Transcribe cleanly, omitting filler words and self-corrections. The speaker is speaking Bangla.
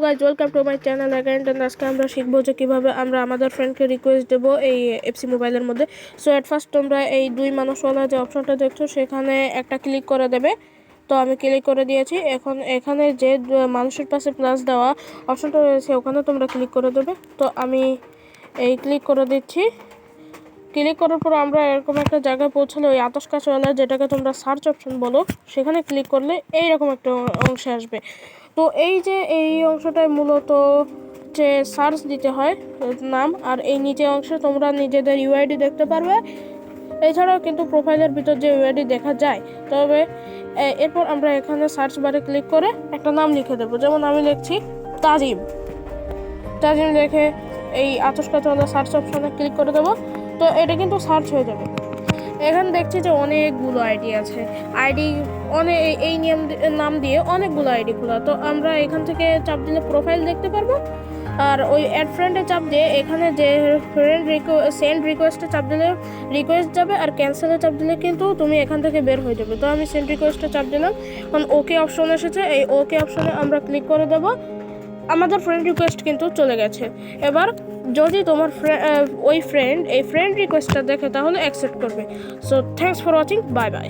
Guys, welcome to my channel again. আজকে আমরা শিখবো যে কীভাবে আমরা আমাদের ফ্রেন্ডকে রিকোয়েস্ট দেবো এই এফসি মোবাইলের মধ্যে। সো অ্যাট ফার্স্ট তোমরা এই 2 মানুষওয়ালা যে অপশনটা দেখছো সেখানে একটা ক্লিক করে দেবে। তো আমি ক্লিক করে দিয়েছি। এখন এখানে যে মানুষের পাশে প্লাস দেওয়া অপশনটা রয়েছে ওখানে তোমরা ক্লিক করে দেবে। তো আমি এই ক্লিক করে দিচ্ছি। ক্লিক করার পর আমরা এরকম একটা জায়গায় পৌঁছালে ওই আতস কাঁচওয়ালা, যেটাকে তোমরা সার্চ অপশন বলো, সেখানে ক্লিক করলে এইরকম একটা অংশে আসবে। তো এই যে এই অংশটায় মূলত যে সার্চ দিতে হয় নাম, আর এই নিচে অংশে তোমরা নিজেদের ইউআইডি দেখতে পারবে। এছাড়াও কিন্তু প্রোফাইলের ভিতর যে ইউআইডি দেখা যায়। তবে এরপর আমরা এখানে সার্চ বারে ক্লিক করে একটা নাম লিখে দেবো। যেমন আমি লিখছি তাজিম। তাজিম লিখে এই আতস কাঁচওয়ালা সার্চ অপশনে ক্লিক করে দেবো। তো এটা কিন্তু সার্চ হয়ে যাবে। এখানে দেখছি যে অনেকগুলো আইডি আছে। আইডি অনেক এই নাম দিয়ে অনেকগুলো আইডি খোলা। তো আমরা এখান থেকে চাপ দিলে প্রোফাইল দেখতে পারবো। আর ওই অ্যাড ফ্রেন্ডে চাপ দিয়ে এখানে যে ফ্রেন্ড সেন্ড রিকোয়েস্টে চাপ দিলে রিকোয়েস্ট যাবে, আর ক্যান্সেলে চাপ দিলে কিন্তু তুমি এখান থেকে বের হয়ে যাবে। তো আমি সেন্ড রিকোয়েস্টে চাপ দিলাম। কারণ ওকে অপশন এসেছে, এই ওকে অপশনে আমরা ক্লিক করে দেবো। আমাদের ফ্রেন্ড রিকোয়েস্ট কিন্তু চলে গেছে। এবার যদি তোমার ওই ফ্রেন্ড এই ফ্রেন্ড রিকোয়েস্টটা দেখে তাহলে অ্যাকসেপ্ট করবে। So thanks for watching, bye bye.